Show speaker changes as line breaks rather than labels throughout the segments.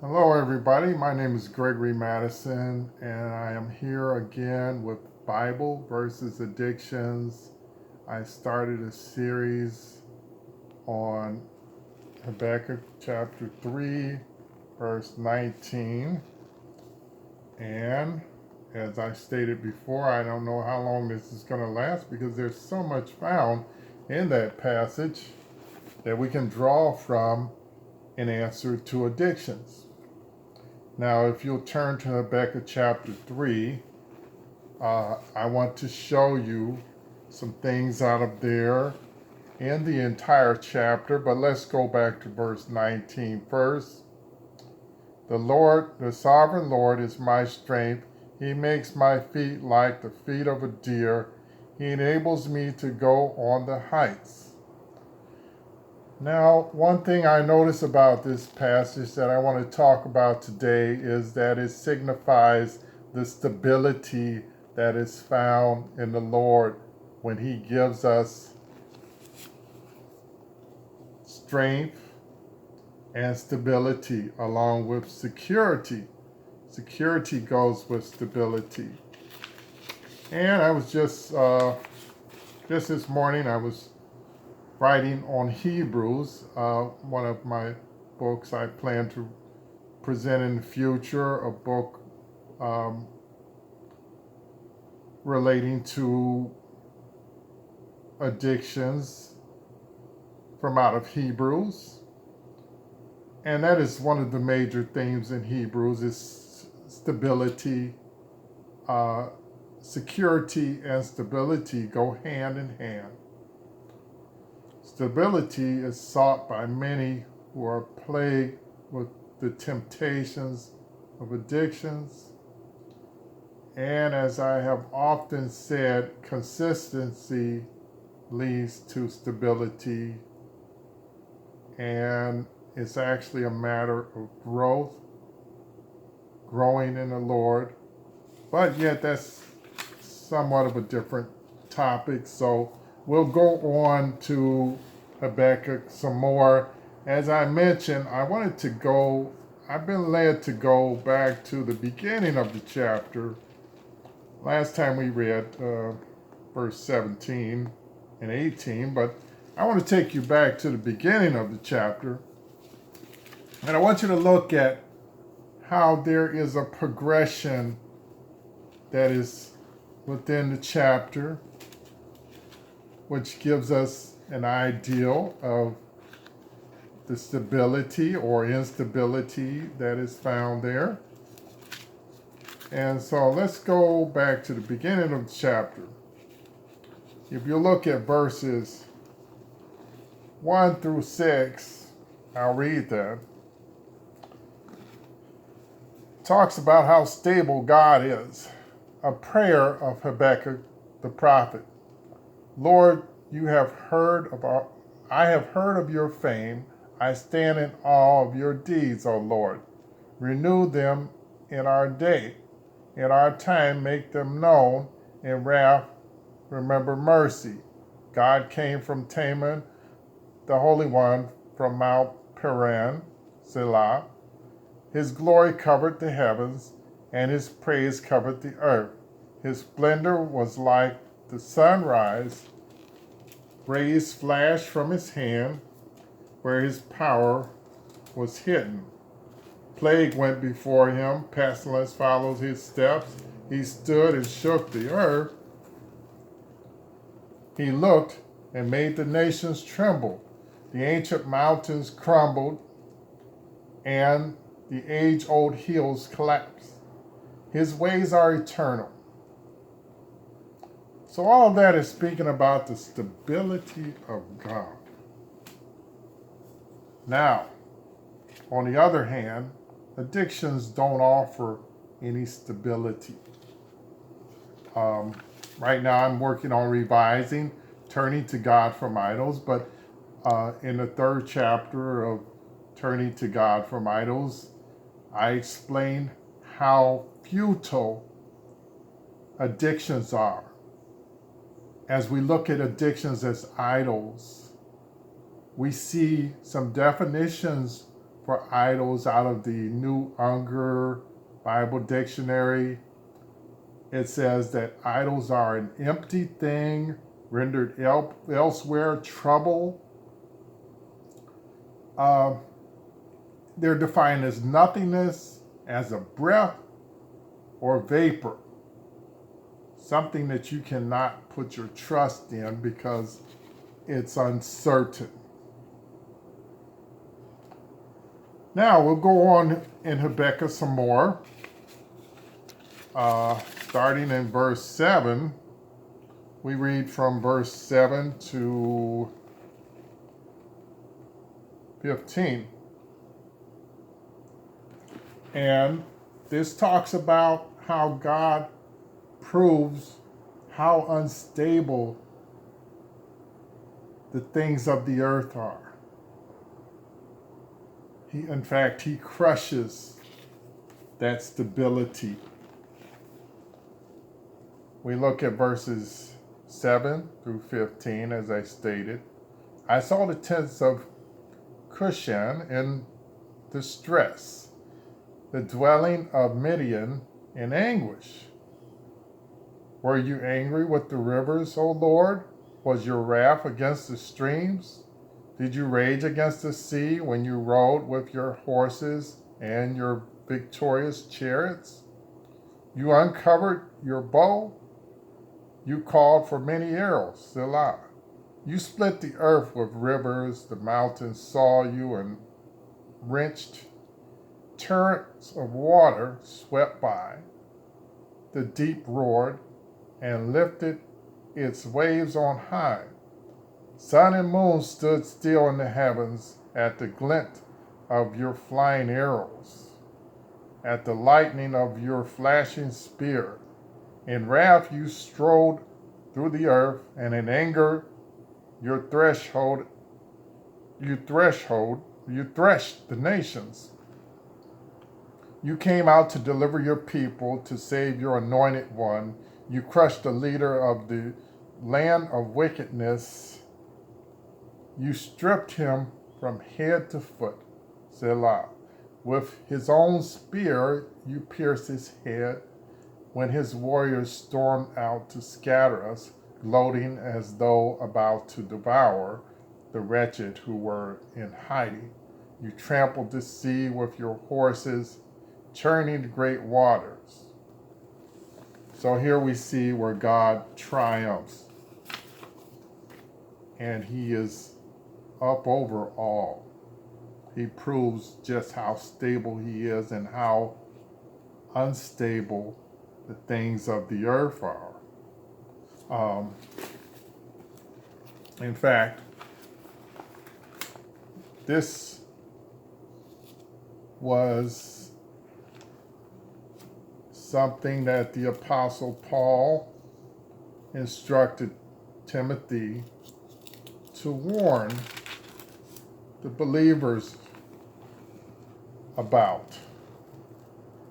Hello, everybody. My name is Gregory Madison, and I am here again with Bible versus Addictions. I started a series on Habakkuk chapter 3, verse 19. And as I stated before, I don't know how long this is going to last because there's so much found in that passage that we can draw from in answer to addictions. Now, if you'll turn to Habakkuk chapter 3, I want to show you some things out of there in the entire chapter, but let's go back to verse 19 first. The Lord, the sovereign Lord, is my strength. He makes my feet like the feet of a deer. He enables me to go on the heights. Now, one thing I notice about this passage that I want to talk about today is that it signifies the stability that is found in the Lord when He gives us strength and stability along with security. Security goes with stability. And I was just this morning, I was writing on Hebrews, one of my books I plan to present in the future, a book relating to addictions from out of Hebrews. And that is one of the major themes in Hebrews is stability. Security and stability go hand in hand. Stability is sought by many who are plagued with the temptations of addictions. And as I have often said, consistency leads to stability. And it's actually a matter of growth, growing in the Lord. But yet that's somewhat of a different topic. So we'll go on to Habakkuk some more. As I mentioned, I've been led to go back to the beginning of the chapter. Last time we read verse 17 and 18, but I want to take you back to the beginning of the chapter. And I want you to look at how there is a progression that is within the chapter, which gives us an ideal of the stability or instability that is found there. And so let's go back to the beginning of the chapter. If you look at verses 1 through 6, I'll read that. It talks about how stable God is. A prayer of Habakkuk the prophet. Lord, I have heard of your fame. I stand in awe of your deeds, O Lord. Renew them in our day. In our time, make them known. In wrath, remember mercy. God came from Teman, the Holy One from Mount Paran, Selah. His glory covered the heavens, and his praise covered the earth. His splendor was like the sunrise. Rays flashed from his hand where his power was hidden. Plague went before him, pestilence followed his steps. He stood and shook the earth. He looked and made the nations tremble. The ancient mountains crumbled, and the age-old hills collapsed. His ways are eternal. So all of that is speaking about the stability of God. Now, on the other hand, addictions don't offer any stability. Right now I'm working on revising Turning to God from Idols, but in the third chapter of Turning to God from Idols, I explained how futile addictions are. As we look at addictions as idols, we see some definitions for idols out of the New Unger Bible Dictionary. It says that idols are an empty thing rendered elsewhere trouble. They're defined as nothingness, as a breath or vapor, something that you cannot put your trust in because it's uncertain. Now we'll go on in Habakkuk some more. Starting in verse 7, we read from verse 7 to 15. And this talks about how God proves how unstable the things of the earth are. In fact, he crushes that stability. We look at verses 7 through 15, as I stated. I saw the tents of Cushan in distress, the dwelling of Midian in anguish. Were you angry with the rivers, O Lord? Was your wrath against the streams? Did you rage against the sea when you rode with your horses and your victorious chariots? You uncovered your bow. You called for many arrows, Selah. You split the earth with rivers. The mountains saw you and wrenched. Torrents of water swept by. The deep roared and lifted its waves on high. Sun and moon stood still in the heavens at the glint of your flying arrows, at the lightning of your flashing spear. In wrath you strode through the earth, and in anger you threshed the nations. You came out to deliver your people, to save your anointed one. You crushed the leader of the land of wickedness. You stripped him from head to foot, Selah. With his own spear you pierced his head. When his warriors stormed out to scatter us, gloating as though about to devour the wretched who were in hiding. You trampled the sea with your horses, churning the great waters. So here we see where God triumphs, and he is up over all. He proves just how stable he is and how unstable the things of the earth are. In fact, this was something that the Apostle Paul instructed Timothy to warn the believers about,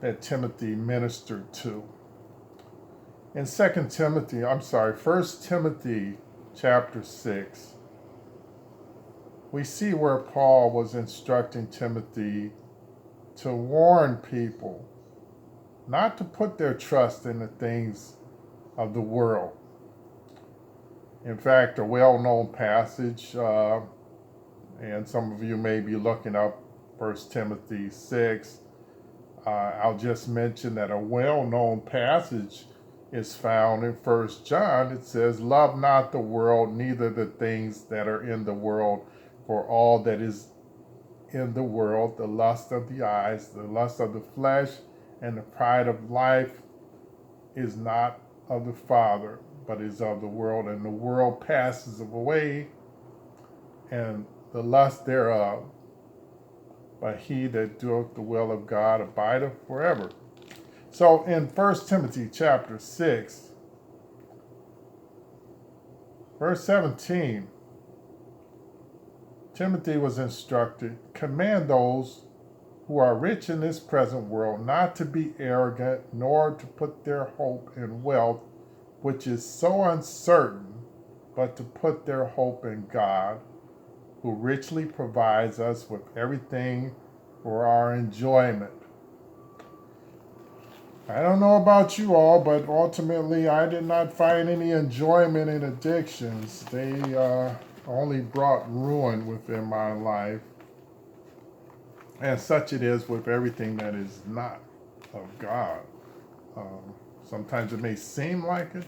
that Timothy ministered to. In 1 Timothy chapter 6, we see where Paul was instructing Timothy to warn people not to put their trust in the things of the world. In fact, a well-known passage, and some of you may be looking up 1 Timothy 6, I'll just mention that a well-known passage is found in 1 John. It says, love not the world, neither the things that are in the world, for all that is in the world, the lust of the eyes, the lust of the flesh, and the pride of life, is not of the Father, but is of the world. And the world passes away, and the lust thereof, but he that doeth the will of God abideth forever. So in 1 Timothy chapter 6, verse 17, Timothy was instructed, command those who are rich in this present world not to be arrogant, nor to put their hope in wealth, which is so uncertain, but to put their hope in God, who richly provides us with everything for our enjoyment. I don't know about you all, but ultimately I did not find any enjoyment in addictions. They only brought ruin within my life. And such it is with everything that is not of God. Um, Sometimes it may seem like it,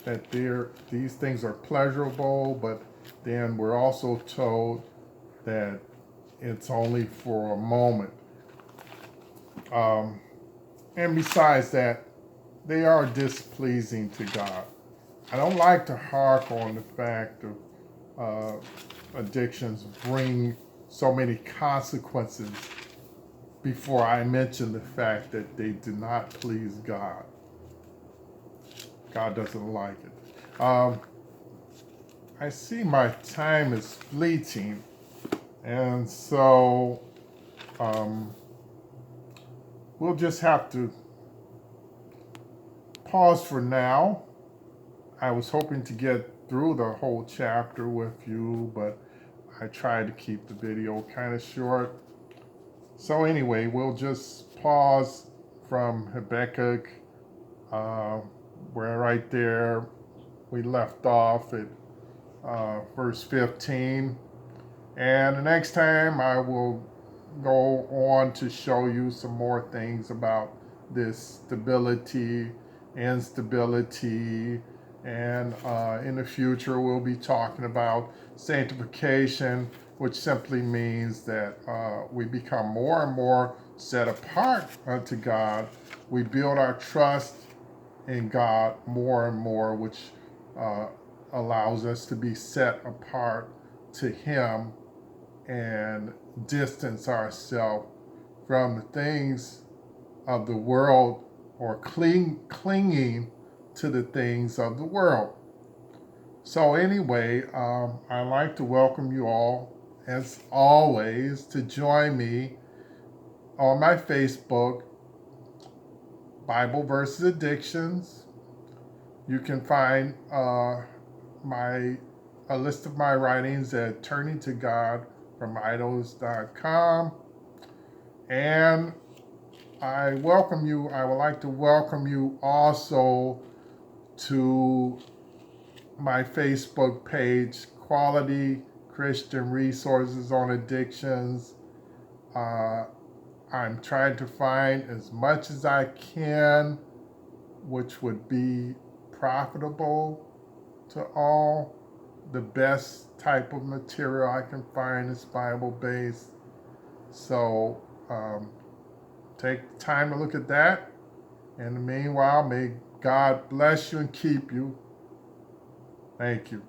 that these things are pleasurable, but then we're also told that it's only for a moment. Um, and besides that, they are displeasing to God. I don't like to hark on the fact of addictions bring so many consequences before I mention the fact that they do not please God. God doesn't like it. I see my time is fleeting, and so we'll just have to pause for now. I was hoping to get through the whole chapter with you, but I tried to keep the video kind of short. So anyway, we'll just pause from Habakkuk, uh, where right there we left off at verse 15. And the next time I will go on to show you some more things about this stability, instability, and in the future we'll be talking about sanctification, which simply means that we become more and more set apart unto God. We build our trust in God more and more, which uh, allows us to be set apart to Him and distance ourselves from the things of the world, or clinging to the things of the world. So anyway, I'd like to welcome you all, as always, to join me on my Facebook, Bible versus Addictions. You can find my a list of my writings at turningtogod.com. And I would like to welcome you also to my Facebook page, Quality Christian Resources on Addictions. I'm trying to find as much as I can, which would be profitable to all. The best type of material I can find is Bible based. So take time to look at that. In the meanwhile, may God bless you and keep you. Thank you.